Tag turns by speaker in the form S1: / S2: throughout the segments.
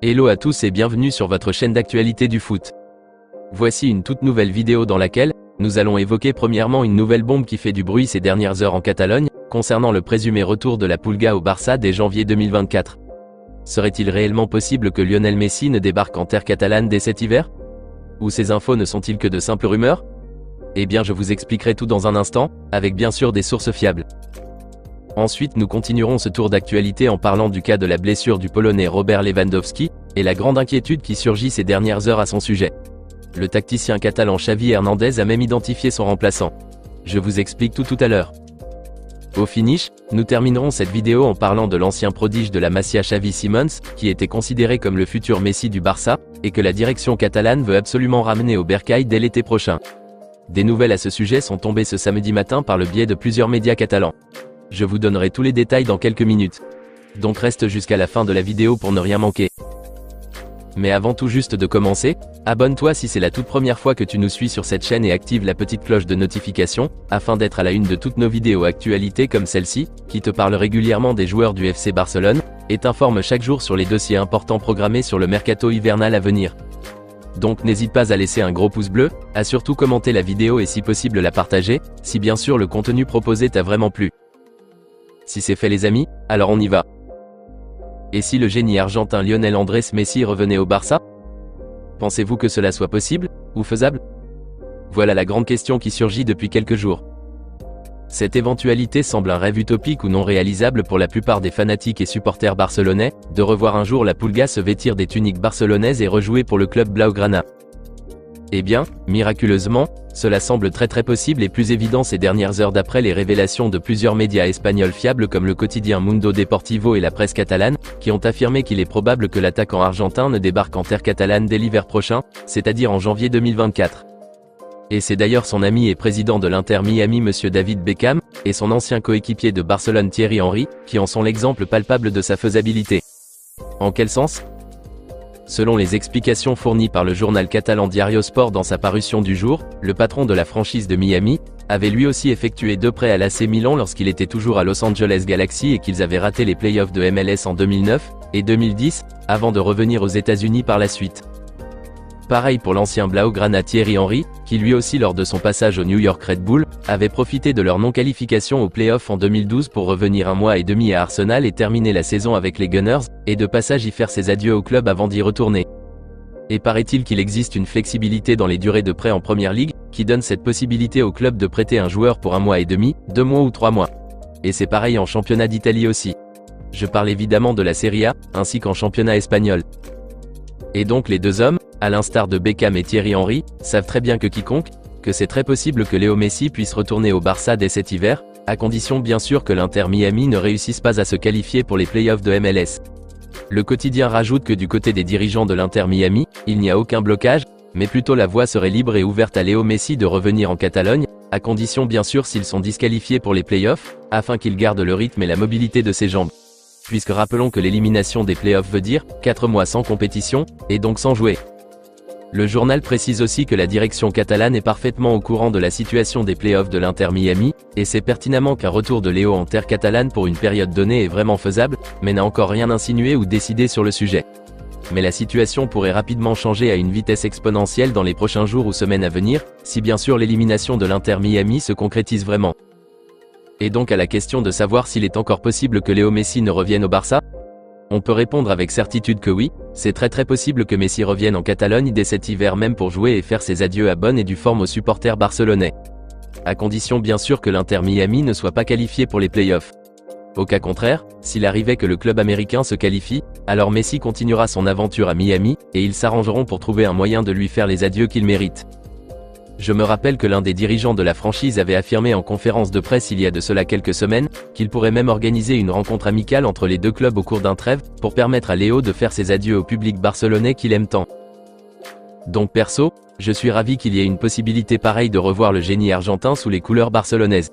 S1: Hello à tous et bienvenue sur votre chaîne d'actualité du foot. Voici une toute nouvelle vidéo dans laquelle nous allons évoquer premièrement une nouvelle bombe qui fait du bruit ces dernières heures en Catalogne, concernant le présumé retour de la Pulga au Barça dès janvier 2024. Serait-il réellement possible que Lionel Messi ne débarque en terre catalane dès cet hiver? Ou ces infos ne sont-ils que de simples rumeurs? Eh bien je vous expliquerai tout dans un instant, avec bien sûr des sources fiables. Ensuite nous continuerons ce tour d'actualité en parlant du cas de la blessure du Polonais Robert Lewandowski, et la grande inquiétude qui surgit ces dernières heures à son sujet. Le tacticien catalan Xavi Hernandez a même identifié son remplaçant. Je vous explique tout à l'heure. Au finish, nous terminerons cette vidéo en parlant de l'ancien prodige de la Masia Xavi Simons, qui était considéré comme le futur Messi du Barça, et que la direction catalane veut absolument ramener au bercail dès l'été prochain. Des nouvelles à ce sujet sont tombées ce samedi matin par le biais de plusieurs médias catalans. Je vous donnerai tous les détails dans quelques minutes. Donc reste jusqu'à la fin de la vidéo pour ne rien manquer. Mais avant tout juste de commencer, abonne-toi si c'est la toute première fois que tu nous suis sur cette chaîne et active la petite cloche de notification, afin d'être à la une de toutes nos vidéos actualités comme celle-ci, qui te parle régulièrement des joueurs du FC Barcelone, et t'informe chaque jour sur les dossiers importants programmés sur le mercato hivernal à venir. Donc n'hésite pas à laisser un gros pouce bleu, à surtout commenter la vidéo et si possible la partager, si bien sûr le contenu proposé t'a vraiment plu. Si c'est fait les amis, alors on y va. Et si le génie argentin Lionel Andrés Messi revenait au Barça? Pensez-vous que cela soit possible, ou faisable? Voilà la grande question qui surgit depuis quelques jours. Cette éventualité semble un rêve utopique ou non réalisable pour la plupart des fanatiques et supporters barcelonais, de revoir un jour la Pulga se vêtir des tuniques barcelonaises et rejouer pour le club Blaugrana. Eh bien, miraculeusement, cela semble très possible et plus évident ces dernières heures d'après les révélations de plusieurs médias espagnols fiables comme le quotidien Mundo Deportivo et la presse catalane, qui ont affirmé qu'il est probable que l'attaquant argentin ne débarque en terre catalane dès l'hiver prochain, c'est-à-dire en janvier 2024. Et c'est d'ailleurs son ami et président de l'Inter Miami Monsieur David Beckham, et son ancien coéquipier de Barcelone Thierry Henry, qui en sont l'exemple palpable de sa faisabilité. En quel sens? Selon les explications fournies par le journal catalan Diario Sport dans sa parution du jour, le patron de la franchise de Miami avait lui aussi effectué 2 prêts à l'AC Milan lorsqu'il était toujours à Los Angeles Galaxy et qu'ils avaient raté les playoffs de MLS en 2009 et 2010, avant de revenir aux États-Unis par la suite. Pareil pour l'ancien Blaugrana Thierry Henry, qui lui aussi lors de son passage au New York Red Bull, avait profité de leur non-qualification aux playoffs en 2012 pour revenir 1 mois et demi à Arsenal et terminer la saison avec les Gunners, et de passage y faire ses adieux au club avant d'y retourner. Et paraît-il qu'il existe une flexibilité dans les durées de prêt en Première Ligue, qui donne cette possibilité au club de prêter un joueur pour 1 mois et demi, 2 mois ou 3 mois. Et c'est pareil en championnat d'Italie aussi. Je parle évidemment de la Serie A, ainsi qu'en championnat espagnol. Et donc les deux hommes, à l'instar de Beckham et Thierry Henry, savent très bien que c'est très possible que Léo Messi puisse retourner au Barça dès cet hiver, à condition bien sûr que l'Inter Miami ne réussisse pas à se qualifier pour les playoffs de MLS. Le quotidien rajoute que du côté des dirigeants de l'Inter Miami, il n'y a aucun blocage, mais plutôt la voie serait libre et ouverte à Léo Messi de revenir en Catalogne, à condition bien sûr s'ils sont disqualifiés pour les playoffs, afin qu'il garde le rythme et la mobilité de ses jambes. Puisque rappelons que l'élimination des playoffs veut dire 4 mois sans compétition, et donc sans jouer. Le journal précise aussi que la direction catalane est parfaitement au courant de la situation des playoffs de l'Inter Miami, et sait pertinemment qu'un retour de Léo en terre catalane pour une période donnée est vraiment faisable, mais n'a encore rien insinué ou décidé sur le sujet. Mais la situation pourrait rapidement changer à une vitesse exponentielle dans les prochains jours ou semaines à venir, si bien sûr l'élimination de l'Inter Miami se concrétise vraiment. Et donc à la question de savoir s'il est encore possible que Léo Messi ne revienne au Barça? On peut répondre avec certitude que oui, c'est très possible que Messi revienne en Catalogne dès cet hiver même pour jouer et faire ses adieux à bonne et due forme aux supporters barcelonais. À condition bien sûr que l'Inter Miami ne soit pas qualifié pour les playoffs. Au cas contraire, s'il arrivait que le club américain se qualifie, alors Messi continuera son aventure à Miami, et ils s'arrangeront pour trouver un moyen de lui faire les adieux qu'il mérite. Je me rappelle que l'un des dirigeants de la franchise avait affirmé en conférence de presse il y a de cela quelques semaines, qu'il pourrait même organiser une rencontre amicale entre les deux clubs au cours d'un trêve, pour permettre à Léo de faire ses adieux au public barcelonais qu'il aime tant. Donc perso, je suis ravi qu'il y ait une possibilité pareille de revoir le génie argentin sous les couleurs barcelonaises.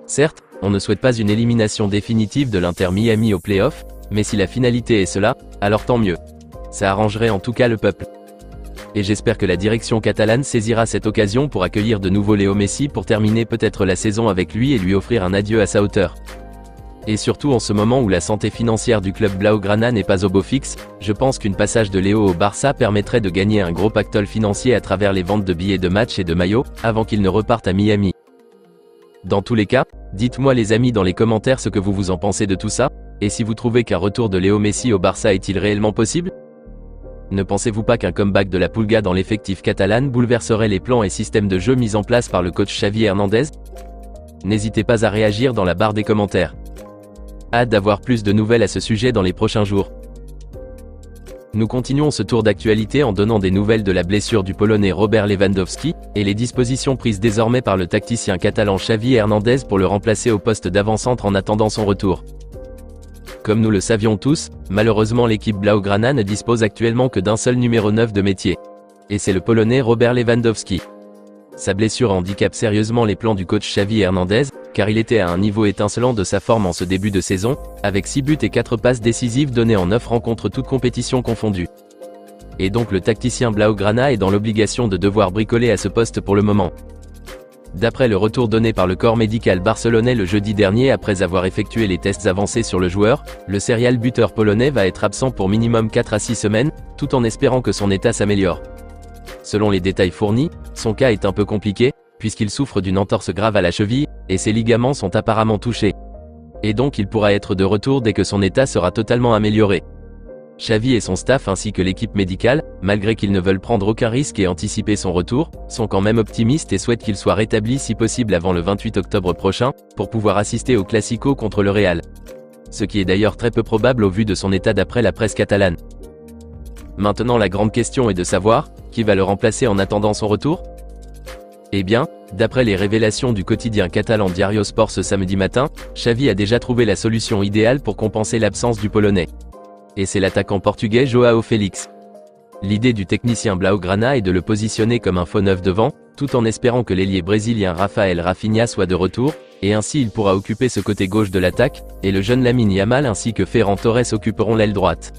S1: Certes, on ne souhaite pas une élimination définitive de l'Inter Miami au play-off, mais si la finalité est cela, alors tant mieux. Ça arrangerait en tout cas le peuple. Et j'espère que la direction catalane saisira cette occasion pour accueillir de nouveau Léo Messi pour terminer peut-être la saison avec lui et lui offrir un adieu à sa hauteur. Et surtout en ce moment où la santé financière du club Blaugrana n'est pas au beau fixe, je pense qu'une passage de Léo au Barça permettrait de gagner un gros pactole financier à travers les ventes de billets de match et de maillots, avant qu'il ne reparte à Miami. Dans tous les cas, dites-moi les amis dans les commentaires ce que vous en pensez de tout ça, et si vous trouvez qu'un retour de Léo Messi au Barça est-il réellement possible? Ne pensez-vous pas qu'un comeback de la Pulga dans l'effectif catalan bouleverserait les plans et systèmes de jeu mis en place par le coach Xavi Hernandez? N'hésitez pas à réagir dans la barre des commentaires. Hâte d'avoir plus de nouvelles à ce sujet dans les prochains jours. Nous continuons ce tour d'actualité en donnant des nouvelles de la blessure du Polonais Robert Lewandowski, et les dispositions prises désormais par le tacticien catalan Xavi Hernandez pour le remplacer au poste d'avant-centre en attendant son retour. Comme nous le savions tous, malheureusement l'équipe Blaugrana ne dispose actuellement que d'un seul numéro 9 de métier. Et c'est le Polonais Robert Lewandowski. Sa blessure handicape sérieusement les plans du coach Xavi Hernandez, car il était à un niveau étincelant de sa forme en ce début de saison, avec 6 buts et 4 passes décisives données en 9 rencontres toutes compétitions confondues. Et donc le tacticien Blaugrana est dans l'obligation de devoir bricoler à ce poste pour le moment. D'après le retour donné par le corps médical barcelonais le jeudi dernier après avoir effectué les tests avancés sur le joueur, le serial buteur polonais va être absent pour minimum 4 à 6 semaines, tout en espérant que son état s'améliore. Selon les détails fournis, son cas est un peu compliqué, puisqu'il souffre d'une entorse grave à la cheville, et ses ligaments sont apparemment touchés. Et donc il pourra être de retour dès que son état sera totalement amélioré. Xavi et son staff ainsi que l'équipe médicale, malgré qu'ils ne veulent prendre aucun risque et anticiper son retour, sont quand même optimistes et souhaitent qu'il soit rétabli si possible avant le 28 octobre prochain, pour pouvoir assister au Classico contre le Real. Ce qui est d'ailleurs très peu probable au vu de son état d'après la presse catalane. Maintenant la grande question est de savoir, qui va le remplacer en attendant son retour? Eh bien, d'après les révélations du quotidien catalan Diario Sport ce samedi matin, Xavi a déjà trouvé la solution idéale pour compenser l'absence du Polonais. Et c'est l'attaquant portugais João Félix. L'idée du technicien Blaugrana est de le positionner comme un faux neuf devant, tout en espérant que l'ailier brésilien Rafael Rafinha soit de retour, et ainsi il pourra occuper ce côté gauche de l'attaque, et le jeune Lamine Yamal ainsi que Ferran Torres occuperont l'aile droite.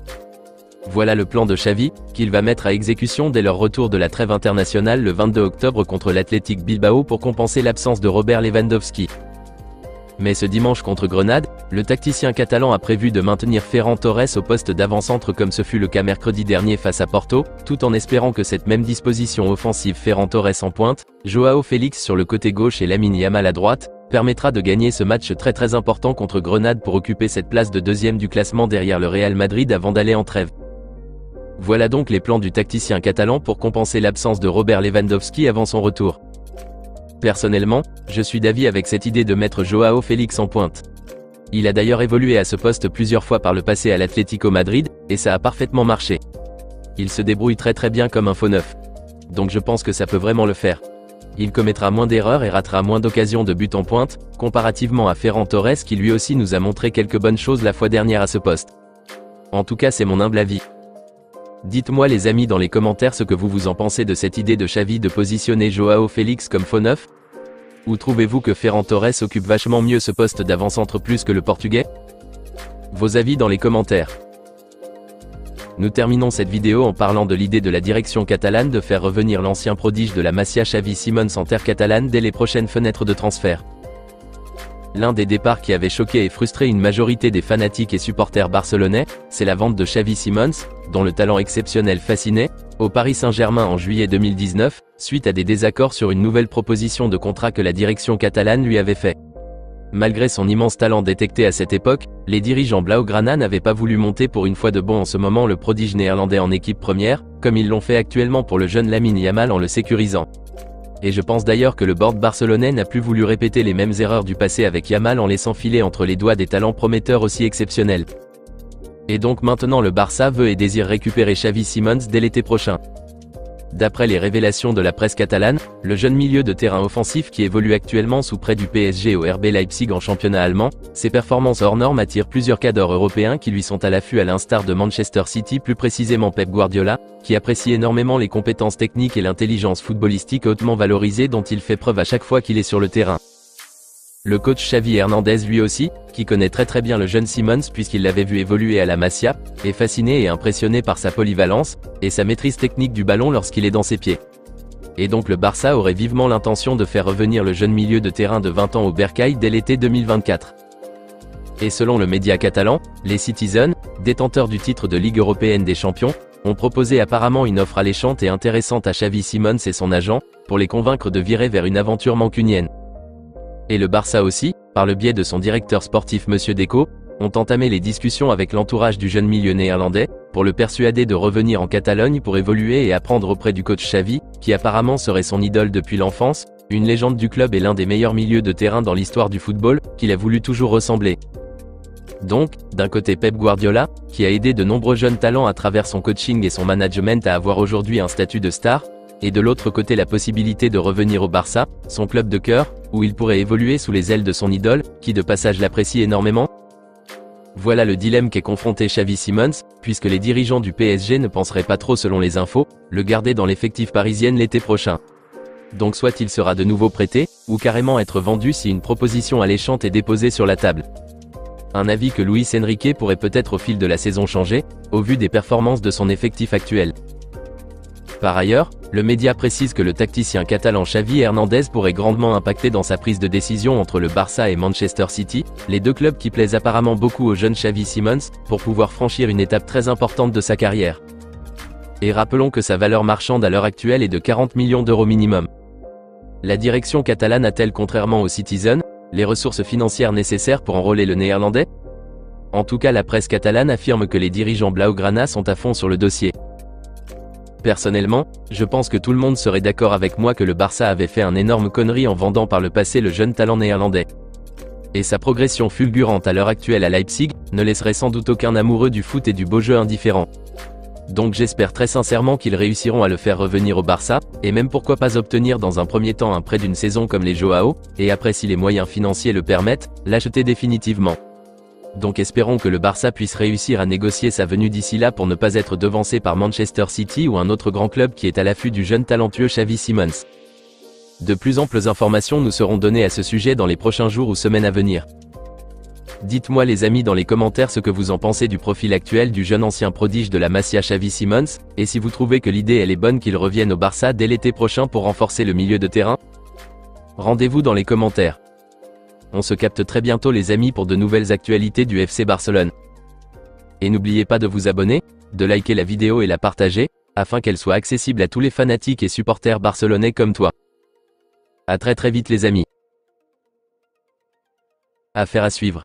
S1: Voilà le plan de Xavi, qu'il va mettre à exécution dès leur retour de la trêve internationale le 22 octobre contre l'Athletic Bilbao pour compenser l'absence de Robert Lewandowski. Mais ce dimanche contre Grenade, le tacticien catalan a prévu de maintenir Ferran Torres au poste d'avant-centre comme ce fut le cas mercredi dernier face à Porto, tout en espérant que cette même disposition offensive Ferran Torres en pointe, João Félix sur le côté gauche et Lamine Yamal à droite, permettra de gagner ce match très important contre Grenade pour occuper cette place de deuxième du classement derrière le Real Madrid avant d'aller en trêve. Voilà donc les plans du tacticien catalan pour compenser l'absence de Robert Lewandowski avant son retour. Personnellement, je suis d'avis avec cette idée de mettre João Félix en pointe. Il a d'ailleurs évolué à ce poste plusieurs fois par le passé à l'Atlético Madrid, et ça a parfaitement marché. Il se débrouille très bien comme un faux neuf. Donc je pense que ça peut vraiment le faire. Il commettra moins d'erreurs et ratera moins d'occasions de but en pointe, comparativement à Ferran Torres qui lui aussi nous a montré quelques bonnes choses la fois dernière à ce poste. En tout cas c'est mon humble avis. Dites-moi les amis dans les commentaires ce que vous en pensez de cette idée de Xavi de positionner João Félix comme faux neuf? Ou trouvez-vous que Ferran Torres occupe vachement mieux ce poste d'avant-centre plus que le portugais? Vos avis dans les commentaires. Nous terminons cette vidéo en parlant de l'idée de la direction catalane de faire revenir l'ancien prodige de la Masia Xavi Simons en terre catalane dès les prochaines fenêtres de transfert. L'un des départs qui avait choqué et frustré une majorité des fanatiques et supporters barcelonais, c'est la vente de Xavi Simons, dont le talent exceptionnel fascinait, au Paris Saint-Germain en juillet 2019, suite à des désaccords sur une nouvelle proposition de contrat que la direction catalane lui avait fait. Malgré son immense talent détecté à cette époque, les dirigeants Blaugrana n'avaient pas voulu monter pour une fois de bon en ce moment le prodige néerlandais en équipe première, comme ils l'ont fait actuellement pour le jeune Lamine Yamal en le sécurisant. Et je pense d'ailleurs que le board barcelonais n'a plus voulu répéter les mêmes erreurs du passé avec Yamal en laissant filer entre les doigts des talents prometteurs aussi exceptionnels. Et donc maintenant le Barça veut et désire récupérer Xavi Simons dès l'été prochain. D'après les révélations de la presse catalane, le jeune milieu de terrain offensif qui évolue actuellement sous près du PSG au RB Leipzig en championnat allemand, ses performances hors normes attirent plusieurs cadors européens qui lui sont à l'affût à l'instar de Manchester City, plus précisément Pep Guardiola, qui apprécie énormément les compétences techniques et l'intelligence footballistique hautement valorisée dont il fait preuve à chaque fois qu'il est sur le terrain. Le coach Xavi Hernandez lui aussi, qui connaît très bien le jeune Simons puisqu'il l'avait vu évoluer à la Masia, est fasciné et impressionné par sa polyvalence, et sa maîtrise technique du ballon lorsqu'il est dans ses pieds. Et donc le Barça aurait vivement l'intention de faire revenir le jeune milieu de terrain de 20 ans au Bercail dès l'été 2024. Et selon le média catalan, les Citizen, détenteurs du titre de Ligue européenne des champions, ont proposé apparemment une offre alléchante et intéressante à Xavi Simons et son agent, pour les convaincre de virer vers une aventure mancunienne. Et le Barça aussi, par le biais de son directeur sportif Monsieur Deco, ont entamé les discussions avec l'entourage du jeune milieu néerlandais, pour le persuader de revenir en Catalogne pour évoluer et apprendre auprès du coach Xavi, qui apparemment serait son idole depuis l'enfance, une légende du club et l'un des meilleurs milieux de terrain dans l'histoire du football, qu'il a voulu toujours ressembler. Donc, d'un côté Pep Guardiola, qui a aidé de nombreux jeunes talents à travers son coaching et son management à avoir aujourd'hui un statut de star, et de l'autre côté la possibilité de revenir au Barça, son club de cœur, où il pourrait évoluer sous les ailes de son idole, qui de passage l'apprécie énormément. Voilà le dilemme qu'est confronté Xavi Simons, puisque les dirigeants du PSG ne penseraient pas trop selon les infos, le garder dans l'effectif parisienne l'été prochain. Donc soit il sera de nouveau prêté, ou carrément être vendu si une proposition alléchante est déposée sur la table. Un avis que Luis Enrique pourrait peut-être au fil de la saison changer, au vu des performances de son effectif actuel. Par ailleurs, le média précise que le tacticien catalan Xavi Hernandez pourrait grandement impacter dans sa prise de décision entre le Barça et Manchester City, les deux clubs qui plaisent apparemment beaucoup au jeune Xavi Simons, pour pouvoir franchir une étape très importante de sa carrière. Et rappelons que sa valeur marchande à l'heure actuelle est de 40 millions d'euros minimum. La direction catalane a-t-elle, contrairement aux Citizen, les ressources financières nécessaires pour enrôler le néerlandais? En tout cas, la presse catalane affirme que les dirigeants blaugrana sont à fond sur le dossier. Personnellement, je pense que tout le monde serait d'accord avec moi que le Barça avait fait un énorme connerie en vendant par le passé le jeune talent néerlandais. Et sa progression fulgurante à l'heure actuelle à Leipzig ne laisserait sans doute aucun amoureux du foot et du beau jeu indifférent. Donc j'espère très sincèrement qu'ils réussiront à le faire revenir au Barça, et même pourquoi pas obtenir dans un premier temps un prêt d'une saison comme les Joao, et après si les moyens financiers le permettent, l'acheter définitivement. Donc espérons que le Barça puisse réussir à négocier sa venue d'ici là pour ne pas être devancé par Manchester City ou un autre grand club qui est à l'affût du jeune talentueux Xavi Simons. De plus amples informations nous seront données à ce sujet dans les prochains jours ou semaines à venir. Dites-moi les amis dans les commentaires ce que vous en pensez du profil actuel du jeune ancien prodige de la Masia Xavi Simons, et si vous trouvez que l'idée elle est bonne qu'il revienne au Barça dès l'été prochain pour renforcer le milieu de terrain. Rendez-vous dans les commentaires. On se capte très bientôt les amis pour de nouvelles actualités du FC Barcelone. Et n'oubliez pas de vous abonner, de liker la vidéo et la partager, afin qu'elle soit accessible à tous les fanatiques et supporters barcelonais comme toi. À très vite les amis. Affaire à suivre.